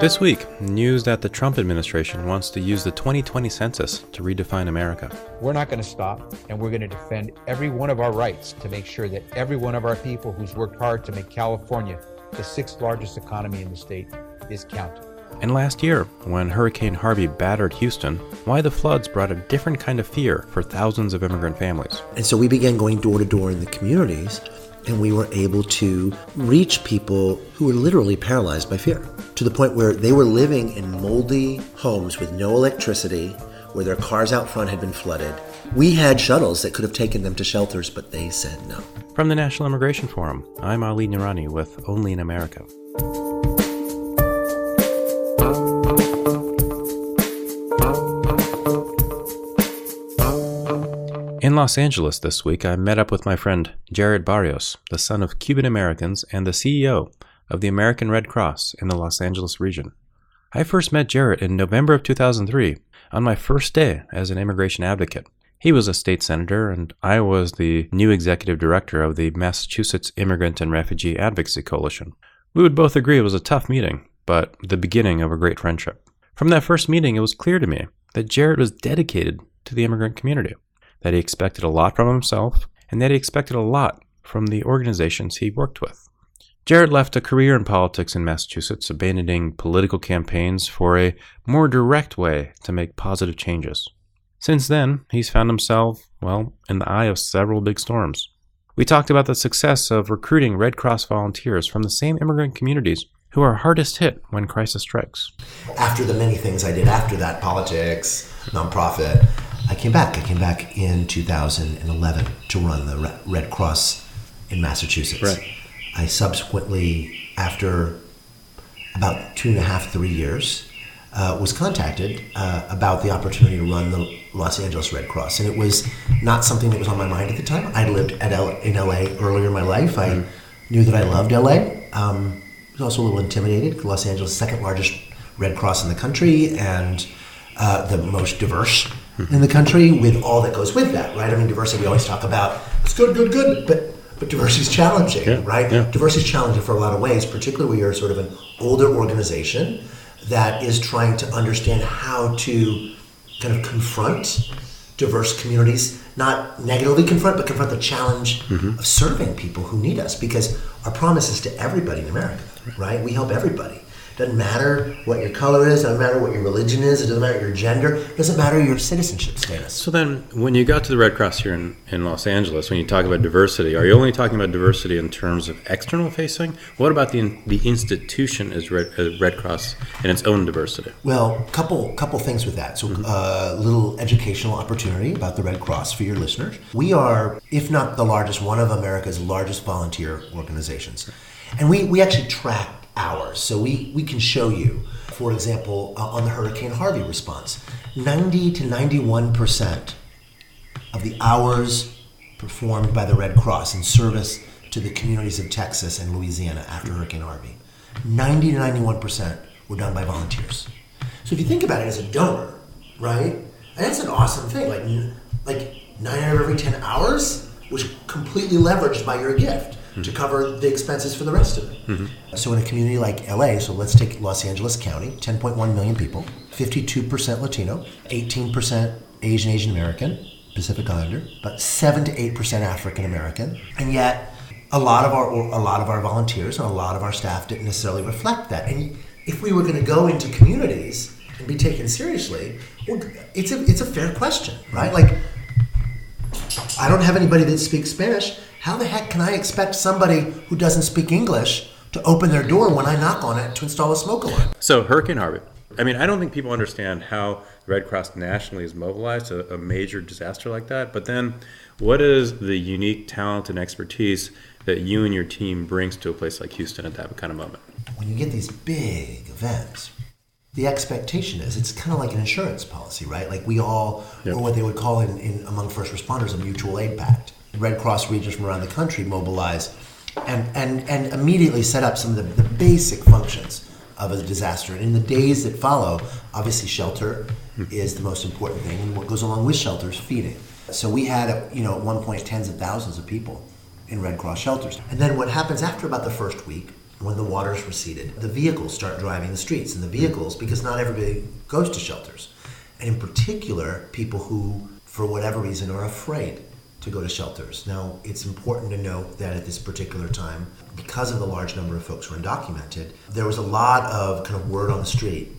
This week, news that the Trump administration wants to use the 2020 census to redefine America. We're not going to stop, and we're going to defend every one of our rights to make sure that every one of our people who's worked hard to make California the sixth largest economy in the state is counted. And last year, when Hurricane Harvey battered Houston, why the floods brought a different kind of fear for thousands of immigrant families. And so we began going door to door in the communities, and we were able to reach people who were literally paralyzed by fear, to the point where they were living in moldy homes with no electricity, where their cars out front had been flooded. We had shuttles that could have taken them to shelters, but they said no. From the National Immigration Forum, I'm Ali Nirani with Only in America. In Los Angeles this week, I met up with my friend Jarrett Barrios, the son of Cuban Americans and the CEO of the American Red Cross in the Los Angeles region. I first met Jarrett in November of 2003 on my first day as an immigration advocate. He was a state senator and I was the new executive director of the Massachusetts Immigrant and Refugee Advocacy Coalition. We would both agree it was a tough meeting, but the beginning of a great friendship. From that first meeting, it was clear to me that Jarrett was dedicated to the immigrant community, that he expected a lot from himself, and that he expected a lot from the organizations he worked with. Jarrett left a career in politics in Massachusetts, abandoning political campaigns for a more direct way to make positive changes. Since then, he's found himself, in the eye of several big storms. We talked about the success of recruiting Red Cross volunteers from the same immigrant communities who are hardest hit when crisis strikes. After the many things I did after that, politics, nonprofit, I came back. In 2011 to run the Red Cross in Massachusetts. Right. I subsequently, after about 2.5, 3 years, was contacted about the opportunity to run the Los Angeles Red Cross. And it was not something that was on my mind at the time. I'd lived in LA earlier in my life. I knew that I loved LA. I was also a little intimidated. Los Angeles is the second largest Red Cross in the country and the most diverse in the country, with all that goes with that, right? I mean, diversity, we always talk about, it's good, but diversity is challenging, right? Yeah. Diversity is challenging for a lot of ways, particularly when you're sort of an older organization that is trying to understand how to kind of confront diverse communities, not negatively confront, but confront the challenge of serving people who need us, because our promise is to everybody in America, right? We help everybody. Doesn't matter what your color is, doesn't matter what your religion is, it doesn't matter your gender, doesn't matter your citizenship status. So then, when you got to the Red Cross here in Los Angeles, when you talk about diversity, are you only talking about diversity in terms of external facing? What about the institution as Red Cross and its own diversity? Well, couple things with that. So a little educational opportunity about the Red Cross for your listeners. We are, if not the largest, one of America's largest volunteer organizations. And we actually track hours. So we can show you, for example, on the Hurricane Harvey response, 90 to 91% of the hours performed by the Red Cross in service to the communities of Texas and Louisiana after Hurricane Harvey, 90 to 91% were done by volunteers. So if you think about it as a donor, right, and that's an awesome thing. Like 9 out of every 10 hours was completely leveraged by your gift to cover the expenses for the rest of it. So in a community like LA, so let's take Los Angeles County, 10.1 million people, 52% Latino, 18% Asian American, Pacific Islander, but 7 to 8% African American, and yet a lot of our volunteers and a lot of our staff didn't necessarily reflect that. And if we were going to go into communities and be taken seriously, well, it's a fair question, right? Like, I don't have anybody that speaks Spanish. How the heck can I expect somebody who doesn't speak English to open their door when I knock on it to install a smoke alarm? So Hurricane Harvey. I mean, I don't think people understand how the Red Cross nationally is mobilized to a major disaster like that. But then what is the unique talent and expertise that you and your team brings to a place like Houston at that kind of moment? When you get these big events, the expectation is it's kind of like an insurance policy, right? Like we all, or what they would call in among first responders, a mutual aid pact. Red Cross regions from around the country mobilize and immediately set up some of the basic functions of a disaster. And in the days that follow, obviously shelter is the most important thing, and what goes along with shelter is feeding. So we had, at one point, tens of thousands of people in Red Cross shelters. And then what happens after about the first week, when the waters receded, the vehicles start driving the streets. And the vehicles, because not everybody goes to shelters. And in particular, people who, for whatever reason, are afraid to go to shelters. Now, it's important to note that at this particular time, because of the large number of folks who are undocumented, there was a lot of kind of word on the street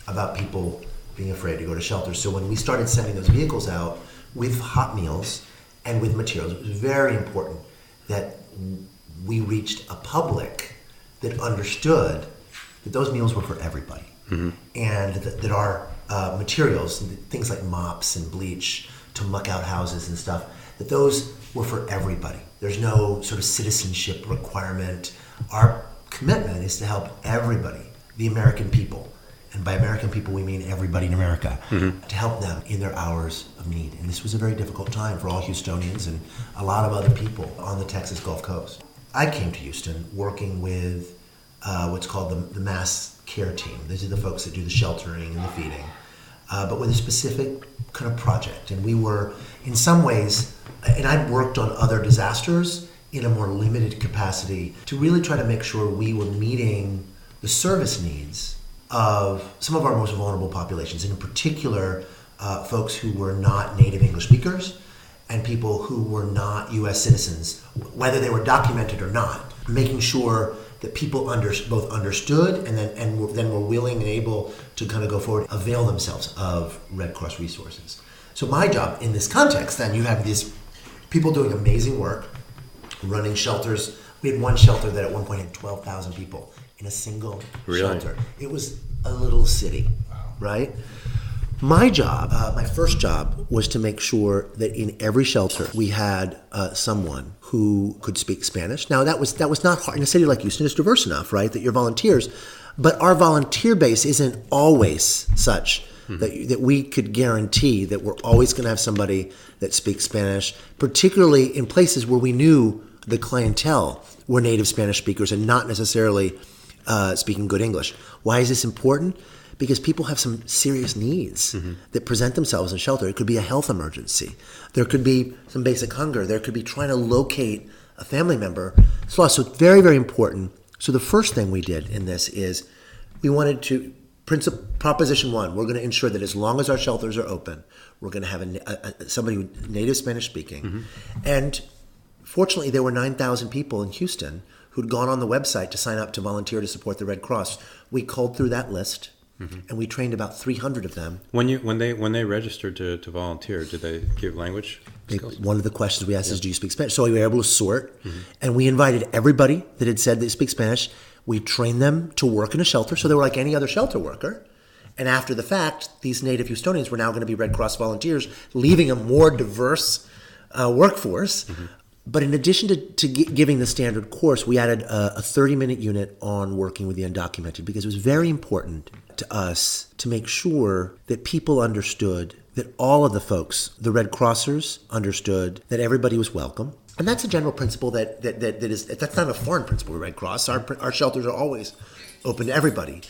about people being afraid to go to shelters. So when we started sending those vehicles out with hot meals and with materials, it was very important that we reached a public that understood that those meals were for everybody. Mm-hmm. And that our materials, things like mops and bleach to muck out houses and stuff, that those were for everybody. There's no sort of citizenship requirement. Our commitment is to help everybody, the American people, and by American people we mean everybody in America, to help them in their hours of need. And this was a very difficult time for all Houstonians and a lot of other people on the Texas Gulf Coast. I came to Houston working with what's called the mass care team. These are the folks that do the sheltering and the feeding, but with a specific kind of project. And we were, in some ways, and I'd worked on other disasters in a more limited capacity to really try to make sure we were meeting the service needs of some of our most vulnerable populations, and in particular, folks who were not native English speakers and people who were not U.S. citizens, whether they were documented or not, making sure that people both understood and then were willing and able to kind of go forward, avail themselves of Red Cross resources. So my job in this context, then, you have these people doing amazing work, running shelters. We had one shelter that at one point had 12,000 people in a single shelter. It was a little city, right? My job, my first job, was to make sure that in every shelter we had someone who could speak Spanish. Now that was not hard in a city like Houston. It's diverse enough, right, that you're volunteers, but our volunteer base isn't always such that we could guarantee that we're always going to have somebody that speaks Spanish, particularly in places where we knew the clientele were native Spanish speakers and not necessarily speaking good English. Why is this important? Because people have some serious needs that present themselves in shelter. It could be a health emergency. There could be some basic hunger. There could be trying to locate a family member. So it's very, very important. So the first thing we did in this is we wanted to, proposition one, we're going to ensure that as long as our shelters are open, we're going to have somebody native Spanish speaking. And fortunately, there were 9,000 people in Houston who'd gone on the website to sign up to volunteer to support the Red Cross. We culled through that list. And we trained about 300 of them. When they registered to volunteer, did they give language skills? One of the questions we asked is, do you speak Spanish? So we were able to sort, and we invited everybody that had said they speak Spanish. We trained them to work in a shelter, so they were like any other shelter worker. And after the fact, these native Houstonians were now going to be Red Cross volunteers, leaving a more diverse workforce. But in addition to giving the standard course, we added a 30-minute unit on working with the undocumented, because it was very important to us to make sure that people understood, that all of the folks, the Red Crossers, understood that everybody was welcome. And that's a general principle that's not a foreign principle of Red Cross. Our shelters are always open to everybody.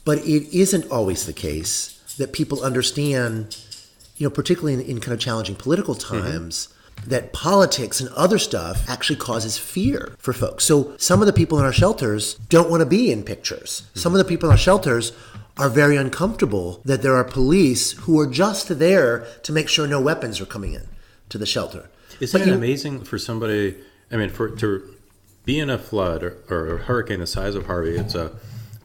But it isn't always the case that people understand, particularly in kind of challenging political times, that politics and other stuff actually causes fear for folks. So some of the people in our shelters don't want to be in pictures. Some of the people in our shelters are very uncomfortable that there are police who are just there to make sure no weapons are coming in to the shelter. Isn't it amazing for somebody, to be in a flood or a hurricane the size of Harvey, it's a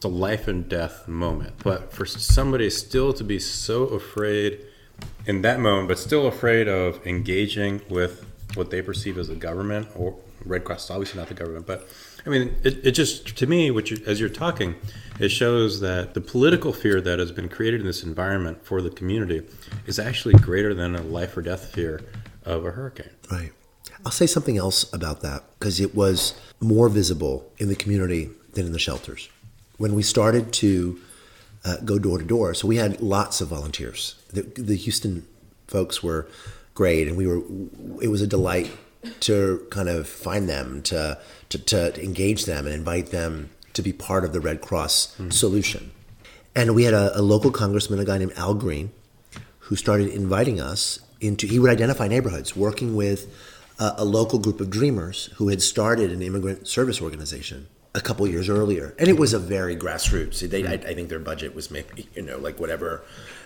life and death moment. But for somebody still to be so afraid in that moment, but still afraid of engaging with what they perceive as the government, or Red Cross is obviously not the government, but it just, to me, as you're talking, it shows that the political fear that has been created in this environment for the community is actually greater than a life or death fear of a hurricane. Right. I'll say something else about that, because it was more visible in the community than in the shelters. When we started to go door to door, so we had lots of volunteers. The Houston folks were great, and it was a delight to kind of find them, to engage them and invite them to be part of the Red Cross solution. And we had a local congressman, a guy named Al Green, who started inviting us he would identify neighborhoods, working with a local group of dreamers who had started an immigrant service organization. a couple years earlier. And it was a very grassroots. I think their budget was maybe, like whatever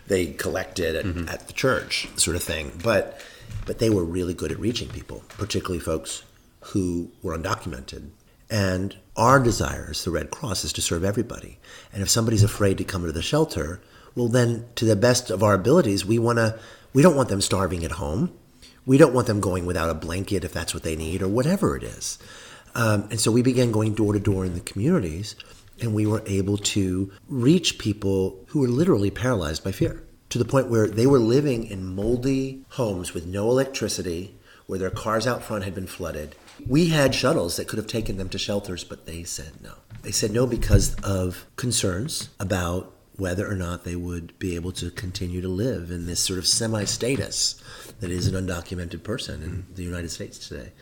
they collected at the church sort of thing. But they were really good at reaching people, particularly folks who were undocumented. And our desire as the Red Cross is to serve everybody. And if somebody's afraid to come to the shelter, well, then to the best of our abilities, we don't want them starving at home. We don't want them going without a blanket if that's what they need or whatever it is. And so we began going door to door in the communities, and we were able to reach people who were literally paralyzed by fear, to the point where they were living in moldy homes with no electricity, where their cars out front had been flooded. We had shuttles that could have taken them to shelters, but they said no. They said no because of concerns about whether or not they would be able to continue to live in this sort of semi-status that is an undocumented person in the United States today.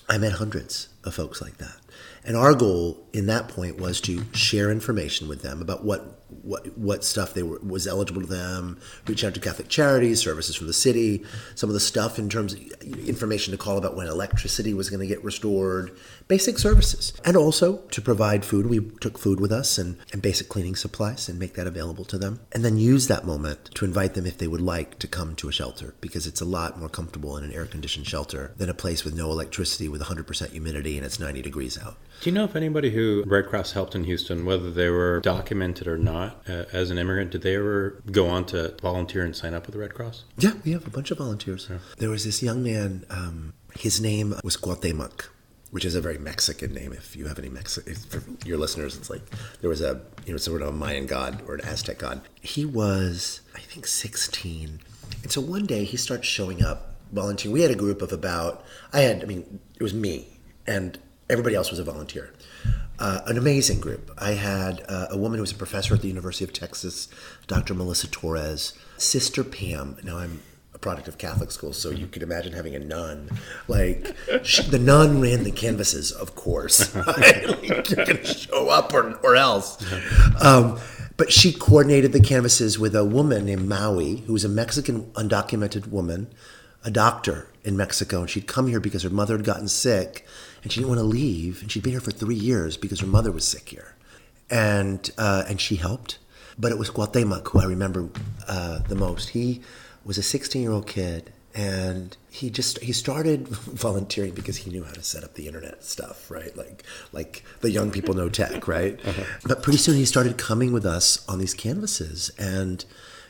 I met hundreds of folks like that. And our goal in that point was to share information with them about what stuff was eligible to them, reach out to Catholic Charities, services from the city, some of the stuff in terms of information to call about when electricity was going to get restored, basic services. And also to provide food. We took food with us and basic cleaning supplies and make that available to them. And then use that moment to invite them if they would like to come to a shelter, because it's a lot more comfortable in an air-conditioned shelter than a place with no electricity with 100% humidity and it's 90 degrees out. Do you know if anybody who Red Cross helped in Houston, whether they were documented or not, as an immigrant, did they ever go on to volunteer and sign up with the Red Cross? Yeah, we have a bunch of volunteers. Yeah. There was this young man, his name was Cuauhtemoc, which is a very Mexican name. If you have any for your listeners, it's like there was a sort of a Mayan god or an Aztec god. He was, I think, 16. And so one day he starts showing up volunteering. We had a group of it was me and everybody else was a volunteer. An amazing group. I had a woman who was a professor at the University of Texas, Dr. Melissa Torres, Sister Pam. Now, I'm a product of Catholic schools, so you could imagine having a nun. The nun ran the canvases, of course. You're going to show up or else. But she coordinated the canvases with a woman named Maui, who was a Mexican undocumented woman, a doctor in Mexico, and she'd come here because her mother had gotten sick, and she didn't want to leave, and she'd been here for 3 years because her mother was sick here, and she helped. But it was Cuauhtemoc who I remember the most. He was a 16-year-old kid, and he started volunteering because he knew how to set up the internet stuff, right? Like the young people know tech, right? Uh-huh. But pretty soon he started coming with us on these canvases, and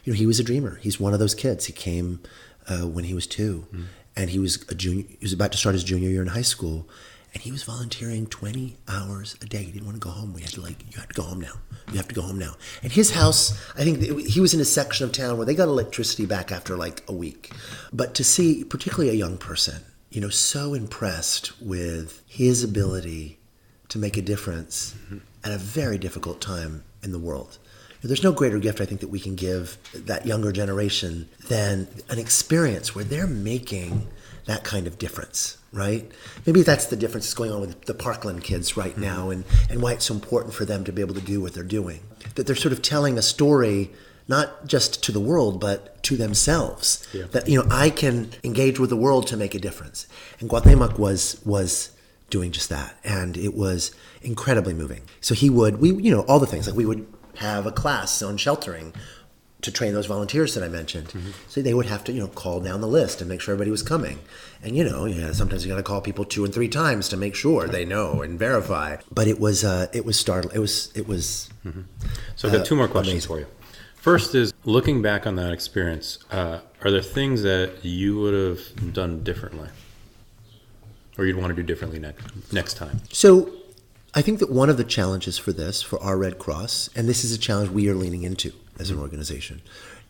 he was a dreamer. He's one of those kids. He came when he was 2, and he was a junior. He was about to start his junior year in high school, and he was volunteering 20 hours a day. He didn't want to go home. We had to you have to go home now. You have to go home now. And his house, I think he was in a section of town where they got electricity back after a week. But to see, particularly a young person, so impressed with his ability to make a difference at a very difficult time in the world. There's no greater gift, I think, that we can give that younger generation than an experience where they're making that kind of difference, right? Maybe that's the difference that's going on with the Parkland kids right now, and why it's so important for them to be able to do what they're doing. That they're sort of telling a story, not just to the world, but to themselves. Yeah. That, I can engage with the world to make a difference. And Cuauhtemoc was doing just that. And it was incredibly moving. So all the things, we would have a class on sheltering to train those volunteers that I mentioned. Mm-hmm. So they would have to, call down the list and make sure everybody was coming. And, sometimes you got to call people 2 and 3 times to make sure they know and verify. But it was startling. It was. Mm-hmm. So I've got 2 more questions for you. First is, looking back on that experience, are there things that you would have done differently, or you'd want to do differently next time? So I think that one of the challenges for our Red Cross, and this is a challenge we are leaning into as an organization,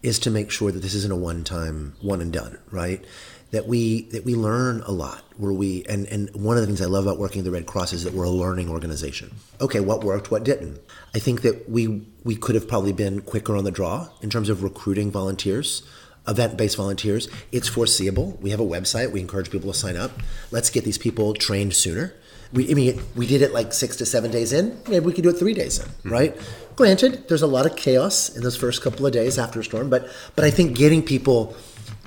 is to make sure that this isn't a one and done, right? That we learn a lot. And one of the things I love about working at the Red Cross is that we're a learning organization. Okay, what worked, what didn't? I think that we could have probably been quicker on the draw in terms of recruiting volunteers, event-based volunteers. It's foreseeable. We have a website. We encourage people to sign up. Let's get these people trained sooner. We did it 6 to 7 days in. Maybe we could do it 3 days in, right? Mm-hmm. Granted, there's a lot of chaos in those first couple of days after a storm, but I think getting people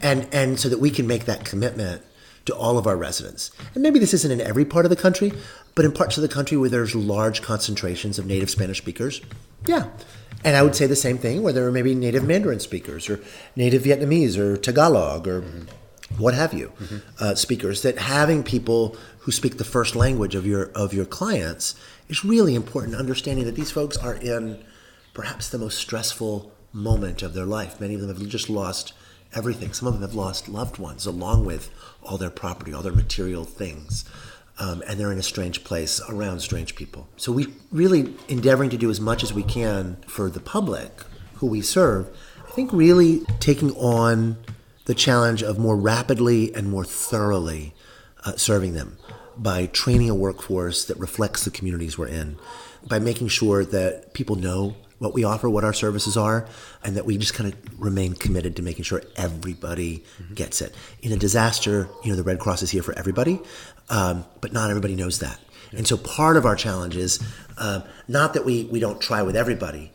and so that we can make that commitment to all of our residents. And maybe this isn't in every part of the country, But in parts of the country where there's large concentrations of native Spanish speakers, yeah. And I would say the same thing where there are maybe native Mandarin speakers or native Vietnamese or Tagalog or what have you, speakers, that having people who speak the first language of your clients is really important, understanding that these folks are in perhaps the most stressful moment of their life. Many of them have just lost everything. Some of them have lost loved ones along with all their property, all their material things. And they're in a strange place around strange people. So we really endeavoring to do as much as we can for the public who we serve. I think really taking on the challenge of more rapidly and more thoroughly serving them by training a workforce that reflects the communities we're in, by making sure that people know what we offer, what our services are, and that we just kind of remain committed to making sure everybody gets it. In a disaster, the Red Cross is here for everybody, but not everybody knows that. And so part of our challenge is not that we don't try with everybody,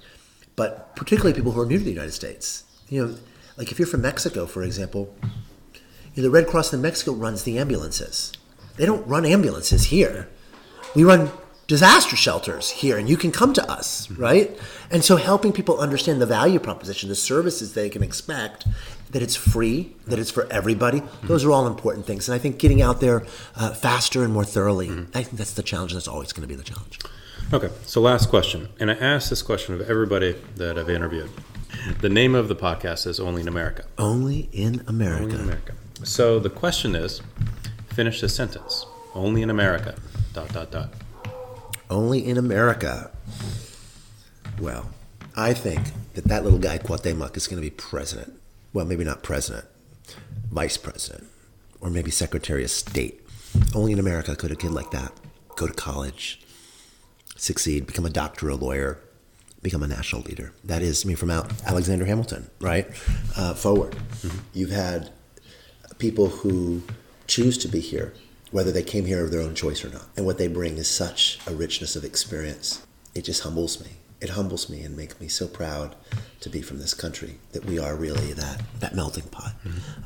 but particularly people who are new to the United States. Like if you're from Mexico, for example, the Red Cross in Mexico runs the ambulances. They don't run ambulances here. We run disaster shelters here, and you can come to us, right? And so helping people understand the value proposition, the services they can expect, that it's free, that it's for everybody, those are all important things. And I think getting out there faster and more thoroughly, I think that's the challenge, and that's always going to be the challenge. Okay, so last question, and I asked this question of everybody that I've interviewed. The name of the podcast is Only in America. Only in America. Only in America. So the question is, finish the sentence. Only in America, ... Only in America. Well, I think that little guy, Cuauhtemoc, is going to be president. Well, maybe not president, vice president, or maybe Secretary of State. Only in America could a kid like that go to college, succeed, become a doctor, a lawyer, become a national leader. That is, from Alexander Hamilton, right? Forward. You've had people who choose to be here, whether they came here of their own choice or not. And what they bring is such a richness of experience. It just humbles me. It humbles me and makes me so proud to be from this country, that we are really that melting pot.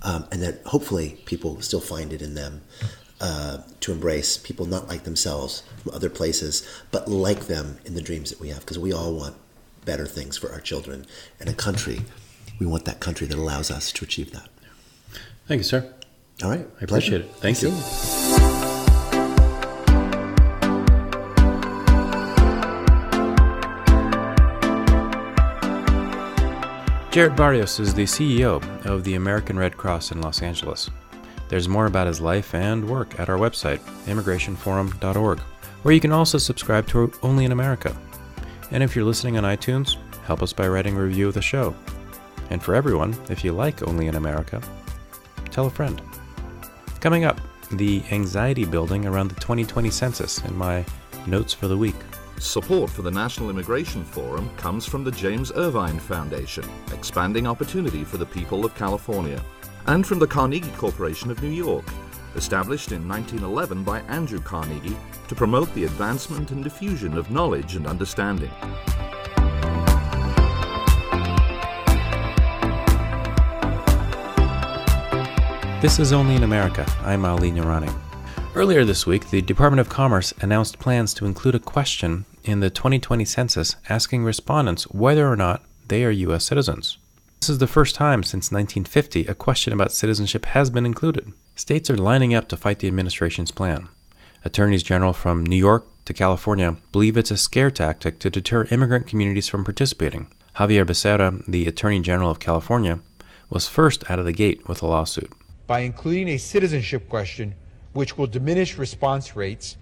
And that hopefully people still find it in them to embrace people not like themselves from other places, but like them in the dreams that we have, because we all want better things for our children. And a country, we want that country that allows us to achieve that. Thank you, sir. All right. I appreciate it. Thank you. Jarrett Barrios is the CEO of the American Red Cross in Los Angeles. There's more about his life and work at our website, immigrationforum.org, where you can also subscribe to Only in America. And if you're listening on iTunes, help us by writing a review of the show. And for everyone, if you like Only in America, tell a friend. Coming up, the anxiety building around the 2020 census in my notes for the week. Support for the National Immigration Forum comes from the James Irvine Foundation, expanding opportunity for the people of California, and from the Carnegie Corporation of New York, established in 1911 by Andrew Carnegie to promote the advancement and diffusion of knowledge and understanding. This is Only in America. I'm Ali Noorani. Earlier this week, the Department of Commerce announced plans to include a question in the 2020 census asking respondents whether or not they are U.S. citizens. This is the first time since 1950 a question about citizenship has been included. States are lining up to fight the administration's plan. Attorneys general from New York to California believe it's a scare tactic to deter immigrant communities from participating. Javier Becerra, the Attorney General of California, was first out of the gate with a lawsuit. By including a citizenship question, which will diminish response rates,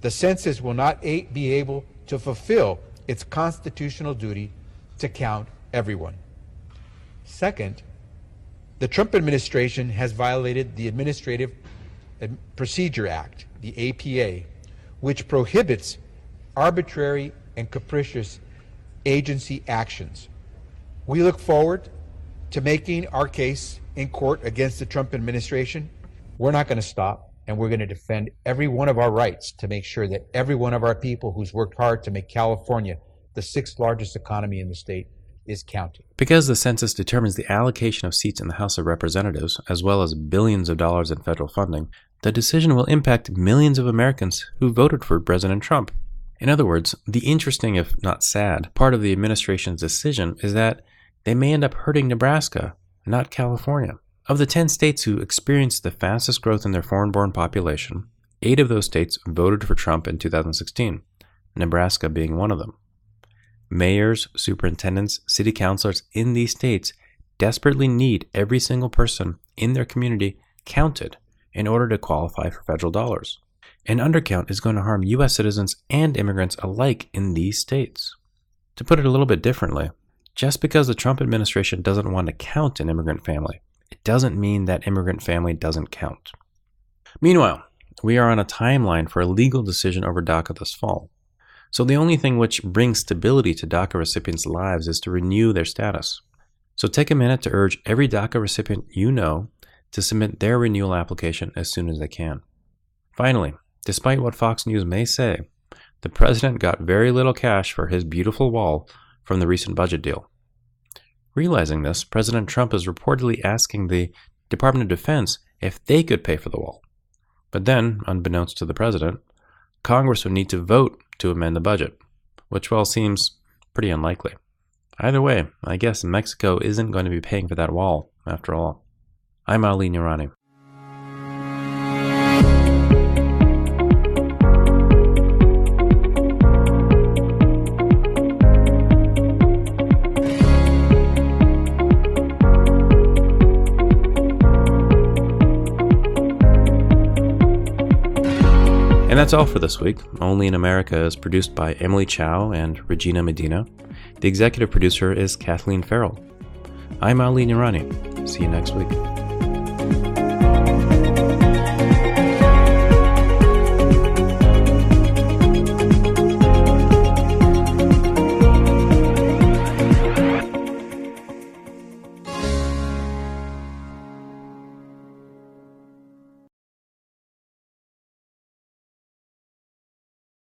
the census will not be able to fulfill its constitutional duty to count everyone. Second, the Trump administration has violated the Administrative Procedure Act, the APA, which prohibits arbitrary and capricious agency actions. We look forward to making our case in court against the Trump administration. We're not going to stop, and we're going to defend every one of our rights to make sure that every one of our people who's worked hard to make California the 6th largest economy in the state is counting. Because the census determines the allocation of seats in the House of Representatives, as well as billions of dollars in federal funding, the decision will impact millions of Americans who voted for President Trump. In other words, the interesting, if not sad, part of the administration's decision is that they may end up hurting Nebraska, not California. Of the 10 states who experienced the fastest growth in their foreign-born population, 8 of those states voted for Trump in 2016, Nebraska being one of them. Mayors, superintendents, city councilors in these states desperately need every single person in their community counted in order to qualify for federal dollars. An undercount is going to harm U.S. citizens and immigrants alike in these states. To put it a little bit differently, just because the Trump administration doesn't want to count an immigrant family, it doesn't mean that immigrant family doesn't count. Meanwhile, we are on a timeline for a legal decision over DACA this fall. So the only thing which brings stability to DACA recipients' lives is to renew their status. So take a minute to urge every DACA recipient you know to submit their renewal application as soon as they can. Finally, despite what Fox News may say, the president got very little cash for his beautiful wall from the recent budget deal. Realizing this, President Trump is reportedly asking the Department of Defense if they could pay for the wall. But then, unbeknownst to the president, Congress would need to vote to amend the budget, which well seems pretty unlikely. Either way, I guess Mexico isn't going to be paying for that wall, after all. I'm Ali Noorani. And that's all for this week. Only in America is produced by Emily Chow and Regina Medina. The executive producer is Kathleen Farrell. I'm Ali Noorani. See you next week.